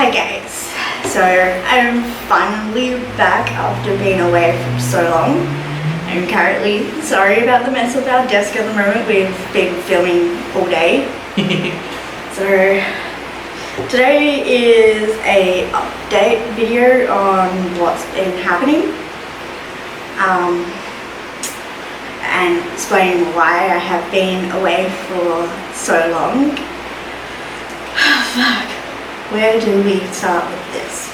Hi guys, so I'm finally back after being away for so long. I'm currently sorry about the mess with our desk at the moment. We've been filming all day. So today is a update video on what's been happening and explaining why I have been away for so long. Fuck. Where do we start with this?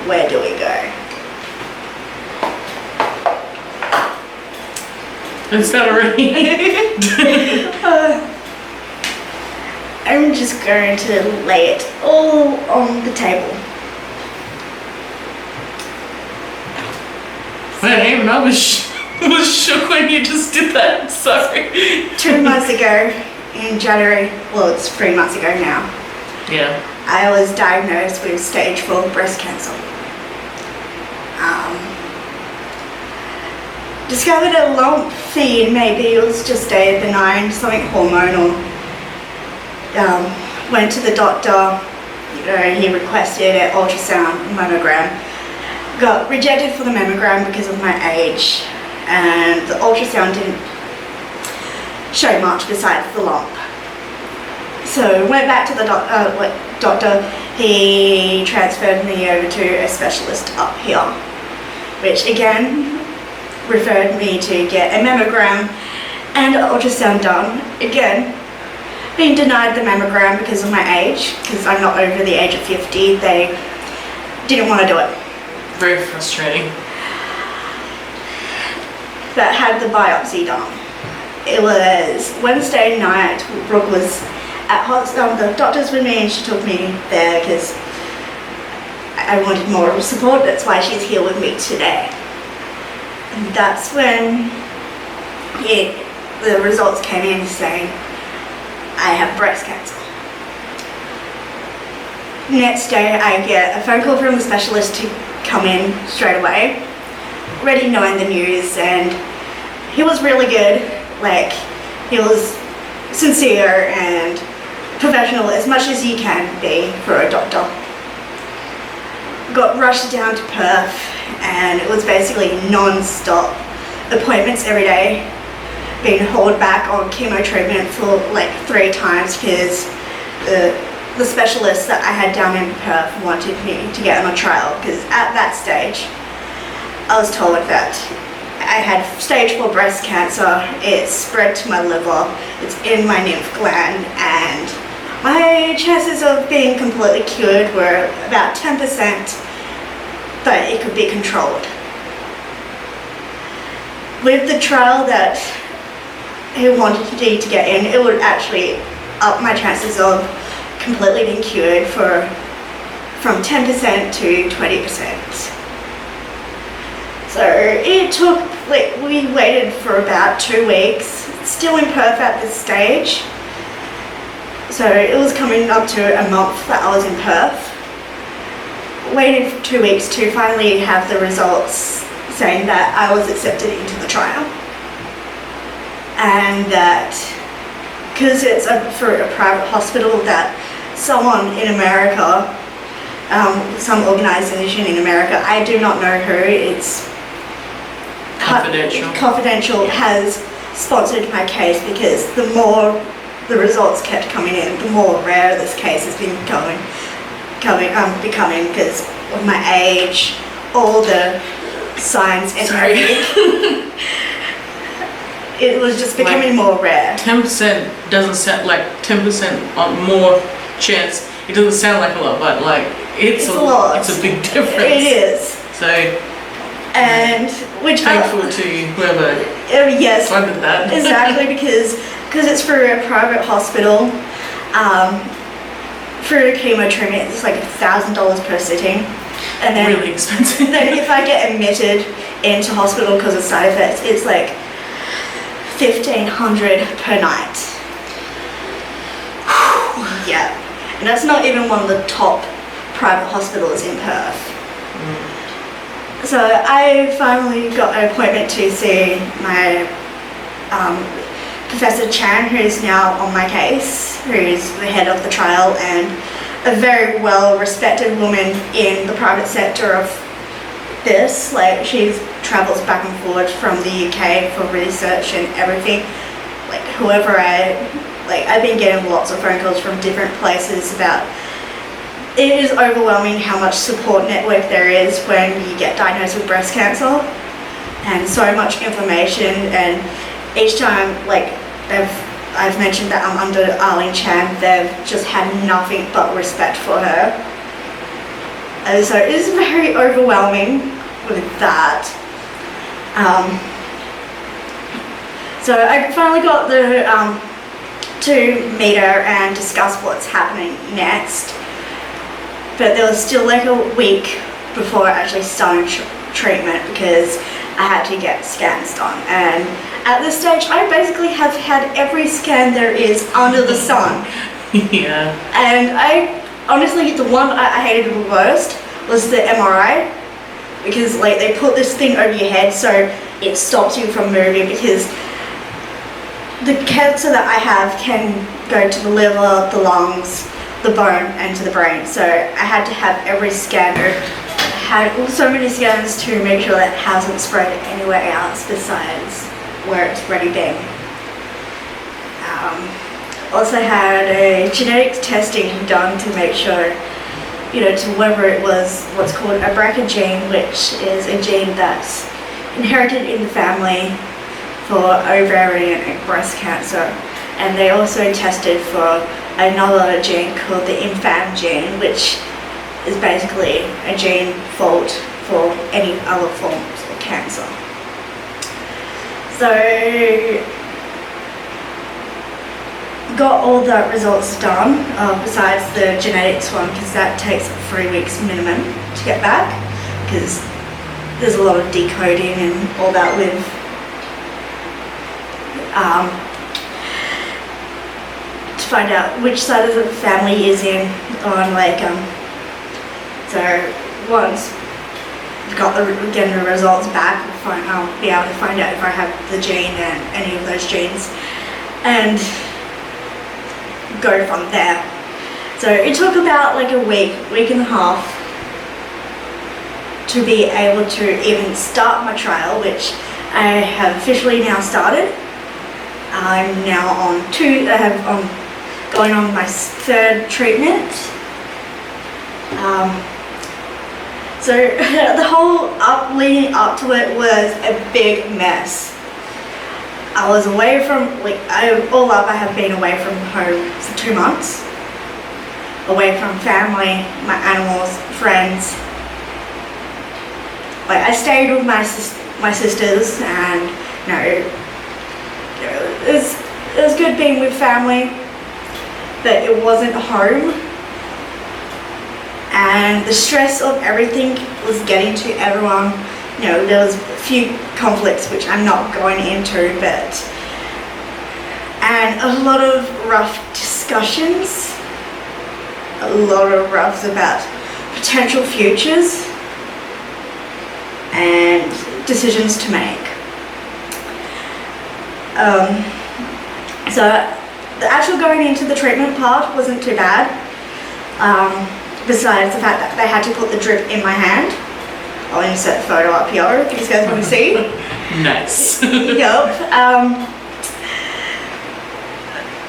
Where do we go? It's not already. I'm just going to lay it all on the table. Man, even I was shook when you just did that. Sorry. 2 months ago in January, well, it's 3 months ago now, Yeah. I was diagnosed with stage 4 breast cancer. Discovered a lump thing, maybe it was just a benign, something hormonal. Went to the doctor, he requested an ultrasound mammogram. Got rejected for the mammogram because of my age, and the ultrasound didn't show much besides the lump. So went back to the doctor, he transferred me over to a specialist up here, which again referred me to get a mammogram and an ultrasound done. Again, being denied the mammogram because of my age, because I'm not over the age of 50, they didn't want to do it. Very frustrating. But had the biopsy done. It was Wednesday night. Brooke was at hospital, the doctors with me, and she took me there because I wanted more support. That's why she's here with me today. And that's when the results came in saying I have breast cancer. Next day I get a phone call from the specialist to come in straight away, already knowing the news, and he was really good. Like, he was sincere and professional as much as you can be for a doctor. Got rushed down to Perth, and it was basically non-stop appointments every day, being hauled back on chemo treatment for like 3 times because the specialist that I had down in Perth wanted me to get on a trial, because at that stage I was told that I had stage 4 breast cancer. It spread to my liver, it's in my lymph gland, and my chances of being completely cured were about 10%, but it could be controlled. With the trial that he wanted me to get in, it would actually up my chances of completely being cured from 10% to 20%. So it took, we waited for about 2 weeks, still in Perth at this stage. So it was coming up to a month that I was in Perth. Waited for 2 weeks to finally have the results saying that I was accepted into the trial. And that, because it's for a private hospital, that someone in America, some organization in America, I do not know who, it's confidential, has sponsored my case, because the more the results kept coming in, the more rare this case has been becoming because of my age, all the signs and everything. It was just becoming more rare. 10% doesn't sound like 10% on more chance. It doesn't sound like a lot, but like it's a lot. It's a big difference. It is. So, and which thankful to whoever yes, funded that. Exactly, because it's for a private hospital. For chemo treatment, it's like $1,000 per sitting, and then really expensive. Then if I get admitted into hospital because of side effects, it's like $1,500 per night. Yeah, and that's not even one of the top private hospitals in Perth. So I finally got an appointment to see my Professor Chan, who's now on my case, who's the head of the trial, and a very well respected woman in the private sector of this. Like, she travels back and forth from the UK for research and everything. Like, I've been getting lots of phone calls from different places about, it is overwhelming how much support network there is when you get diagnosed with breast cancer, and so much information. And each time, like, I've mentioned that I'm under Arlene Chan, they've just had nothing but respect for her. And so it's very overwhelming with that. So I finally got to meet her and discuss what's happening next. But there was still like a week before I actually started treatment, because I had to get scans done. And at this stage, I basically have had every scan there is under the sun. Yeah. And I honestly, the one I hated the worst was the MRI, because like they put this thing over your head so it stops you from moving, because the cancer that I have can go to the liver, the lungs, the bone, and to the brain. So I had to have every scanner. I had so many scans to make sure that it hasn't spread anywhere else besides where it's already been. Also had a genetics testing done to make sure, to whether it was what's called a BRCA gene, which is a gene that's inherited in the family for ovarian and breast cancer. And they also tested for another gene called the infam gene, which is basically a gene fault for any other forms of cancer. So, got all the results done, besides the genetics one, because that takes 3 weeks minimum to get back, because there's a lot of decoding and all that with to find out which side of the family is in on so once I've got the results back, I'll be able to find out if I have the gene and any of those genes and go from there. So it took about like a week and a half to be able to even start my trial, which I have officially now started. I'm now on going on my third treatment. So the whole leading up to it was a big mess. I was away from, I have been away from home for 2 months. Away from family, my animals, friends. I stayed with my sisters, and it was good being with family, but it wasn't home. And the stress of everything was getting to everyone. There was a few conflicts which I'm not going into, and a lot of rough discussions, a lot of roughs about potential futures and decisions to make. So the actual going into the treatment part wasn't too bad, besides the fact that they had to put the drip in my hand. I'll insert a photo up here if you guys want to see. Nice. Yep.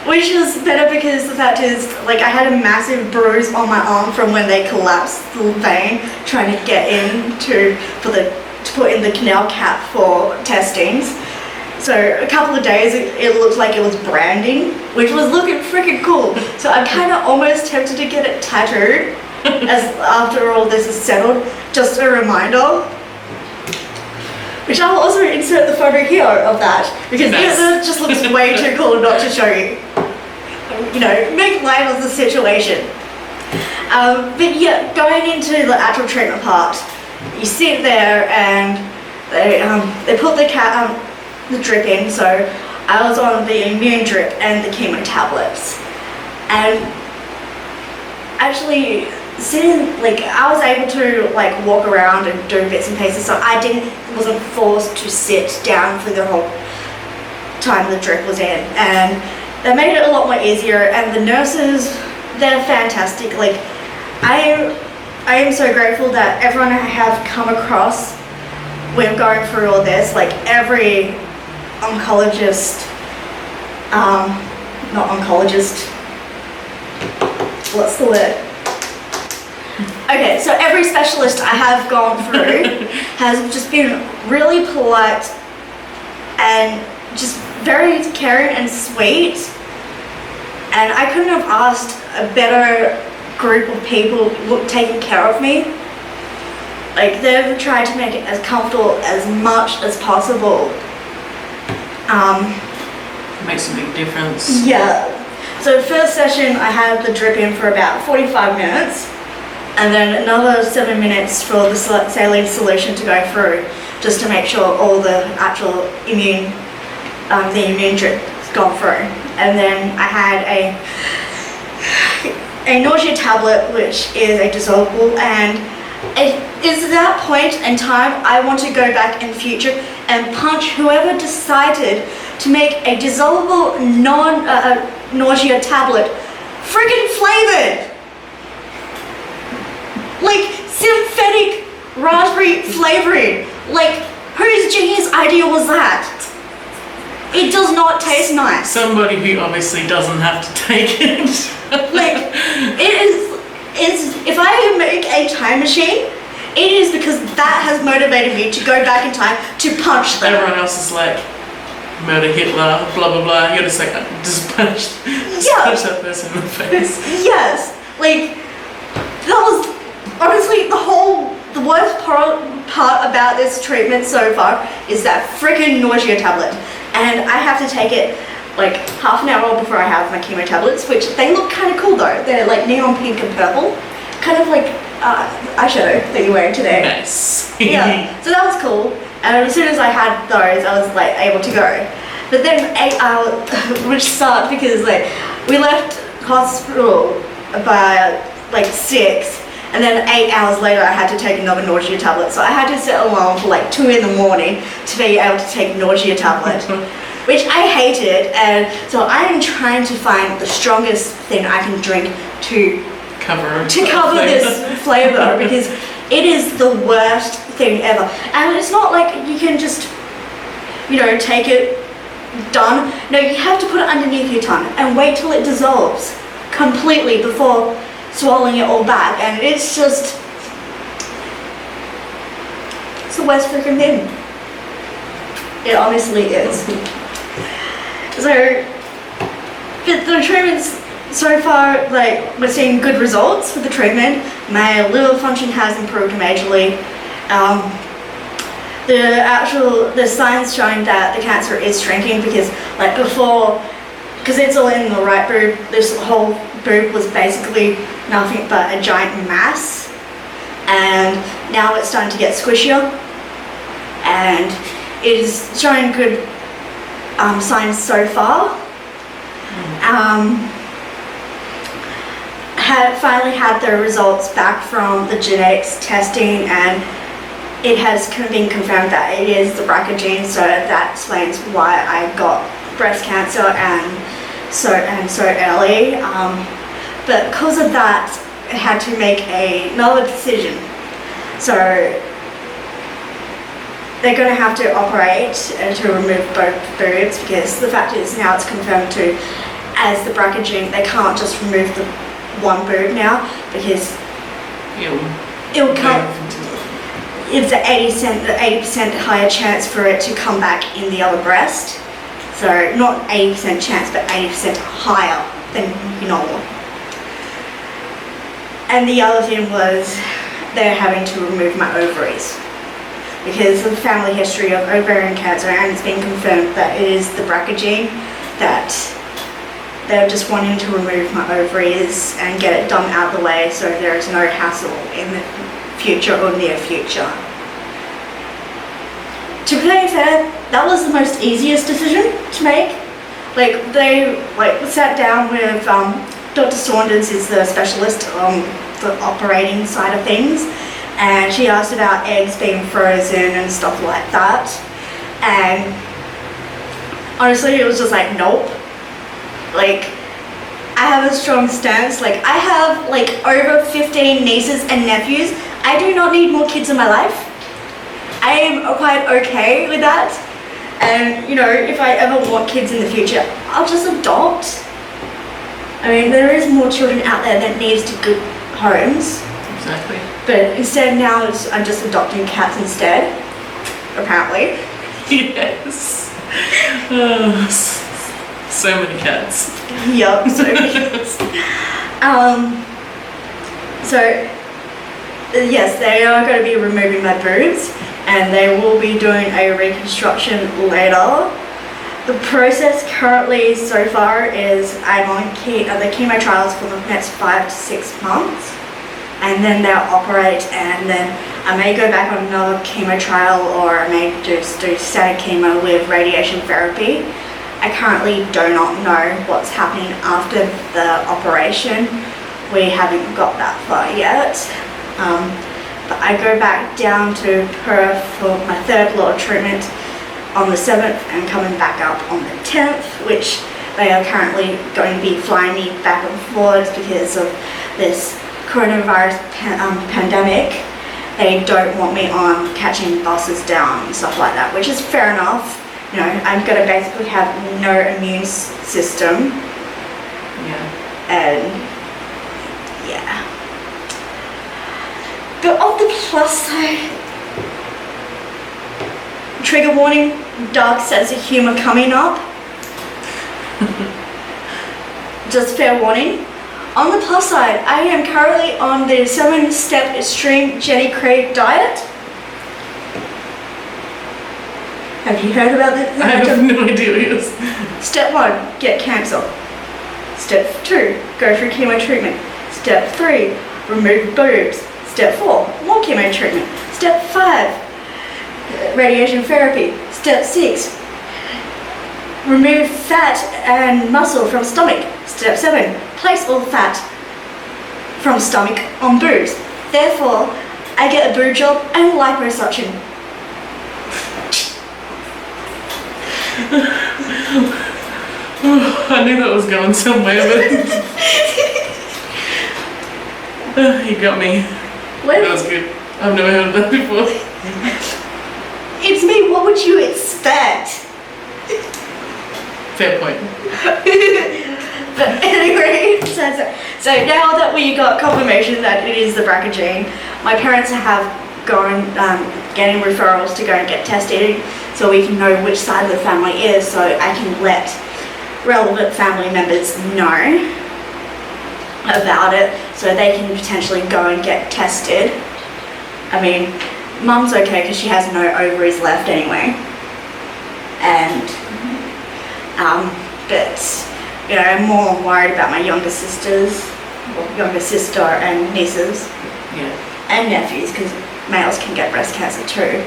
Which is better because the fact is, I had a massive bruise on my arm from when they collapsed the vein trying to get in to put in the canal cap for testings. So a couple of days it looked like it was branding, which was looking freaking cool. So I'm kind of almost tempted to get it tattooed as after all this is settled, just a reminder. Which I'll also insert the photo here of that, because it just looks way too cool not to show you. Make light of the situation. But yeah, going into the actual treatment part, you sit there and they put the drip in. So I was on the immune drip and the chemo tablets, and actually I was able to walk around and do bits and pieces, so I wasn't forced to sit down for the whole time the drip was in, and that made it a lot more easier. And the nurses they're fantastic. Like, I am so grateful that everyone I have come across when going through all this, like every oncologist, not oncologist, what's the word? Okay, so every specialist I have gone through has just been really polite and just very caring and sweet. And I couldn't have asked a better group of people taking care of me. Like, they've tried to make it as comfortable as much as possible. Makes a big difference. Yeah. So first session I had the drip in for about 45 minutes, and then another 7 minutes for the saline solution to go through, just to make sure all the actual immune drip's gone through. And then I had a nausea tablet, which is a dissolvable, and it is at that point in time I want to go back in future and punch whoever decided to make a dissolvable nausea tablet friggin' flavored. Like, synthetic raspberry flavoring. Like, whose genius idea was that? It does not taste nice. Somebody who obviously doesn't have to take it. Like, it's if I make a time machine, it is because that has motivated me to go back in time to punch them. Everyone else is like, murder Hitler, blah blah blah. You're just like, just punch that person in the face. Yes, like, that was honestly the worst part about this treatment so far is that freaking nausea tablet, and I have to take it like half an hour before I have my chemo tablets, which they look kind of cool though. They're like neon pink and purple, kind of like eyeshadow that you're wearing today. Nice. Yeah, so that was cool. And as soon as I had those, I was like able to go. But then 8 hours, which sucked because like we left hospital by like 6, and then 8 hours later I had to take another nausea tablet. So I had to set an alarm for like 2 in the morning to be able to take nausea tablet, which I hated. And so I am trying to find the strongest thing I can drink to cover this flavor, because it is the worst thing ever. And it's not like you can just, take it done. No, you have to put it underneath your tongue and wait till it dissolves completely before swallowing it all back. And it's just, it's the worst freaking thing. It honestly is. So, the treatments so far, like, we're seeing good results with the treatment. My liver function has improved majorly. The signs showing that the cancer is shrinking, because like before, because it's all in the right boob, this whole boob was basically nothing but a giant mass, and now it's starting to get squishier, and it is showing good signs so far. Finally had the results back from the genetics testing, and it has been confirmed that it is the BRCA gene, so that explains why I got breast cancer and so early. But because of that, I had to make another decision. So they're going to have to operate to remove both boobs, because the fact is now it's confirmed as the BRCA gene. They can't just remove the one boob now, because it'll come. It's an 80% higher chance for it to come back in the other breast. So not 80% chance, but 80% higher than normal. And the other thing was they're having to remove my ovaries, because of the family history of ovarian cancer, and it's been confirmed that it is the BRCA gene, that they're just wanting to remove my ovaries and get it done out of the way, so there is no hassle in the future or near future. To be fair, that was the most easiest decision to make. Like, they sat down with Dr. Saunders, is the specialist on the operating side of things, and she asked about eggs being frozen and stuff like that, and honestly it was just like, nope. Like, I have a strong stance. Like, I have like over 15 nieces and nephews. I do not need more kids in my life. I am quite okay with that. And, you know, if I ever want kids in the future, I'll just adopt. I mean, there is more children out there that needs to good homes. Exactly. But instead now I'm just adopting cats instead, apparently. Yes. So many cats. Yup, so many cats. So, yes, they are going to be removing my boobs and they will be doing a reconstruction later. The process currently so far is I'm on the chemo trials for the next 5 to 6 months. And then they'll operate, and then I may go back on another chemo trial, or I may just do standard chemo with radiation therapy. I currently do not know what's happening after the operation. We haven't got that far yet. But I go back down to Perth for my 3rd lot of treatment on the 7th and coming back up on the 10th, which they are currently going to be flying me back and forth because of this coronavirus pandemic. They don't want me on catching buses down and stuff like that, which is fair enough. You know, I'm going to basically have no immune system. Yeah. And yeah. But on the plus side, trigger warning, dark sense of humor coming up. Just fair warning. On the plus side, I am currently on the 7-step extreme Jenny Craig diet. Have you heard about this? I have no idea what it is. Step 1, get cancer. Step 2, go through chemo treatment. Step 3, remove boobs. Step 4, more chemo treatment. Step 5, radiation therapy. Step 6, remove fat and muscle from stomach. Step 7, place all fat from stomach on boobs. Therefore, I get a boob job and liposuction. I knew that was going somewhere, but you got me. That was good. I've never heard of that before. It's me, what would you expect? Fair point. But anyway, so now that we got confirmation that it is the BRCA gene, my parents have gone getting referrals to go and get tested so we can know which side of the family is, so I can let relevant family members know about it so they can potentially go and get tested. I mean, Mum's okay because she has no ovaries left anyway. And but you know, I'm more worried about my younger sister and nieces. Yeah. And nephews, because males can get breast cancer too.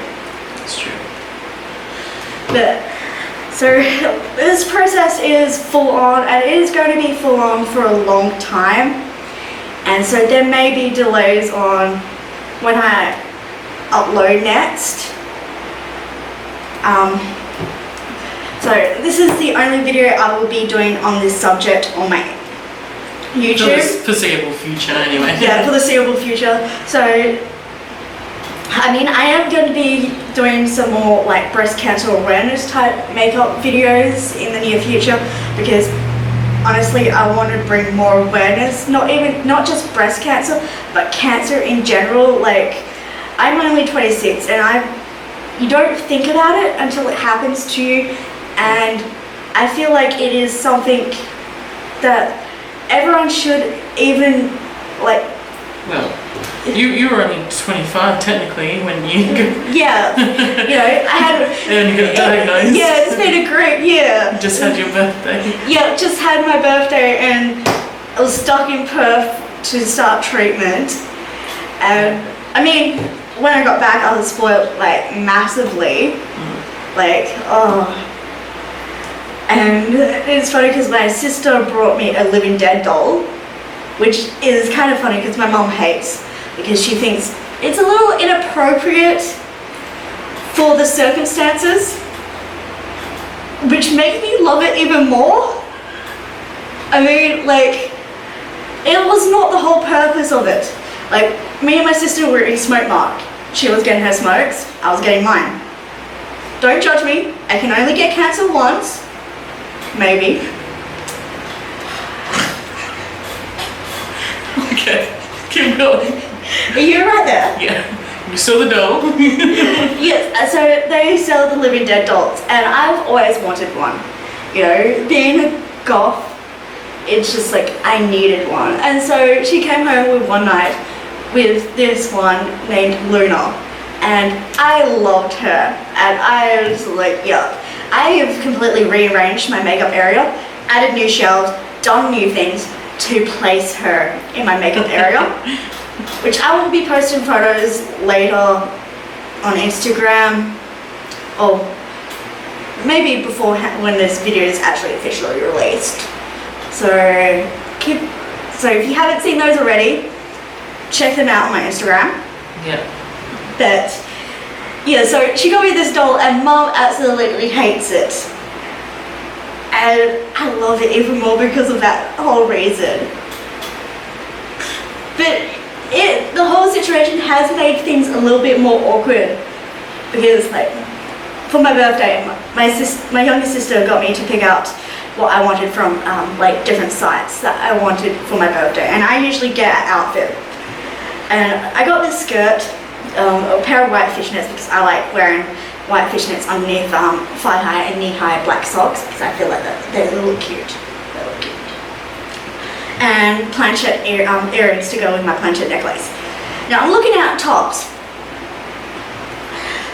That's true. But so this process is full on, and it is going to be full on for a long time. And so there may be delays on when I upload next. So this is the only video I will be doing on this subject on my YouTube. For the foreseeable future anyway. Yeah, for the foreseeable future. So, I mean, I am going to be doing some more like breast cancer awareness type makeup videos in the near future because honestly, I want to bring more awareness, not just breast cancer, but cancer in general. Like, I'm only 26 and you don't think about it until it happens to you. And I feel like it is something that everyone should even like. Well, you were only 25 technically when you. Yeah, you know, I had. And you got diagnosed. Yeah, it's been a great year. Just had your birthday. Yeah, just had my birthday and I was stuck in Perth to start treatment. And I mean, when I got back, I was spoiled like massively. Like, oh. And it's funny because my sister brought me a Living Dead doll, which is kind of funny because my mom hates, because she thinks it's a little inappropriate for the circumstances, which makes me love it even more. I mean, like, whole purpose of it. Like, me and my sister were in smoke mark. She was getting her smokes, I was getting mine. Don't judge me, I can only get cancer once. Maybe. Okay, keep going. Are you right there? Yeah, you saw the doll. Yes, so they sell the living dead dolls, and I've always wanted one. You know, being a goth, it's just like I needed one. And so she came home with one night with this one named Luna, and I loved her, and I was like, yeah. I have completely rearranged my makeup area, added new shelves, done new things to place her in my makeup area, which I will be posting photos later on Instagram, or maybe before when this video is actually officially released. So if you haven't seen those already, check them out on my Instagram. Yeah. But yeah, so she got me this doll and Mum absolutely hates it. And I love it even more because of that whole reason. But the whole situation has made things a little bit more awkward because, like, for my birthday, my younger sister got me to pick out what I wanted from like different sites that I wanted for my birthday, and I usually get an outfit. And I got this skirt, a pair of white fishnets because I like wearing white fishnets underneath thigh-high and knee-high black socks because I feel like they look cute. They look cute. And planchette earrings to go with my planchette necklace. Now I'm looking at tops.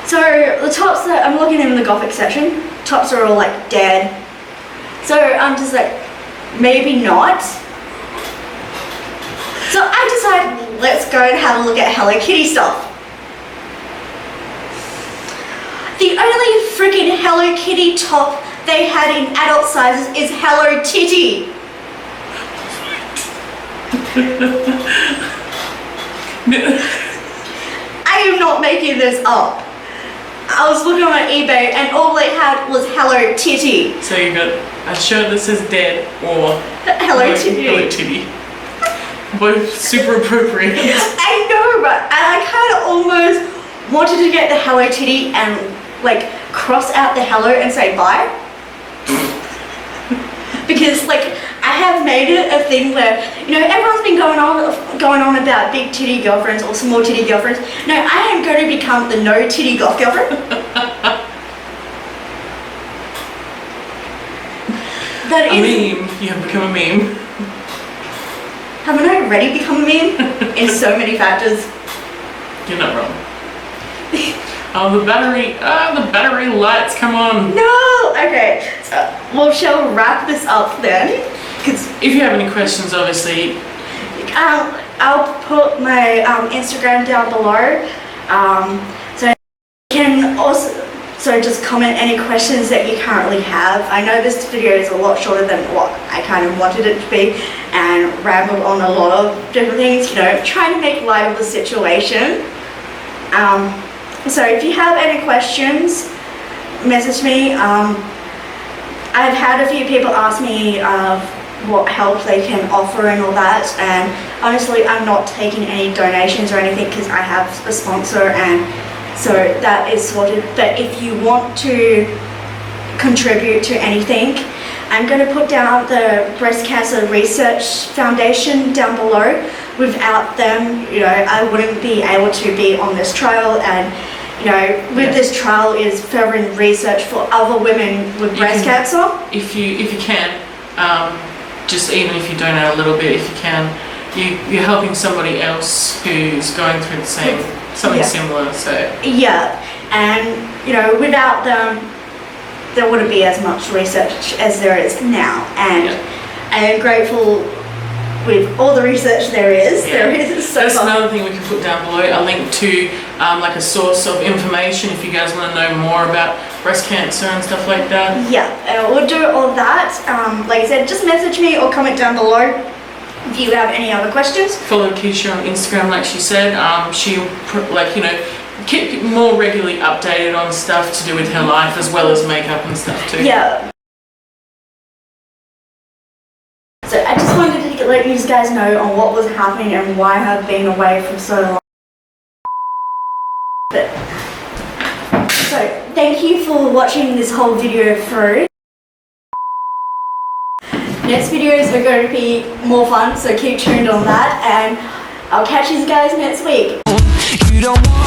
So the tops that I'm looking in the gothic section, tops are all like dead. So I'm just like, maybe not. So I decided, let's go and have a look at Hello Kitty stuff. The only freaking Hello Kitty top they had in adult sizes is Hello Titty. I am not making this up. I was looking on eBay and all they had was Hello Titty. So you got a shirt that says dead or Hello Titty. Hello Titty. Both super appropriate. I know, but I kind of almost wanted to get the Hello Titty and like cross out the hello and say bye. Because like I have made it a thing where, you know, everyone's been going on about big titty girlfriends or small titty girlfriends. No, I am going to become the no titty goth girlfriend. That is a meme. You have become a meme. Haven't I already become a meme? In so many factors. You're not wrong. Oh, the battery lights, come on. No! Okay, so, well, shall we wrap this up then? Because if you have any questions, obviously. I'll put my Instagram down below. So you can also just comment any questions that you currently have. I know this video is a lot shorter than what I kind of wanted it to be and rambled on a lot of different things, you know, trying to make light of the situation. So if you have any questions, message me. I've had a few people ask me what help they can offer and all that, and honestly I'm not taking any donations or anything because I have a sponsor, and so that is sorted. But if you want to contribute to anything, I'm going to put down the Breast Cancer Research Foundation down below. Without them, you know, I wouldn't be able to be on this trial, and you know, with this trial is furthering research for other women with breast cancer. If you can, just even if you donate a little bit, if you can, you're helping somebody else who's going through the same something similar. So yeah, and you know, without them, there wouldn't be as much research as there is now, and I am grateful with all the research there is. There is so that's far. Another thing we can put down below, a link to like a source of information if you guys want to know more about breast cancer and stuff like that. Yeah, we'll do all that. Like I said, just message me or comment down below if you have any other questions. Follow Keisha on Instagram, like she said. She'll keep more regularly updated on stuff to do with her life as well as makeup and stuff too. Yeah. So I just wanted to let you guys know on what was happening and why I've been away for so long. But, so thank you for watching this whole video through. Next videos are going to be more fun, so keep tuned on that, and I'll catch you guys next week. You don't want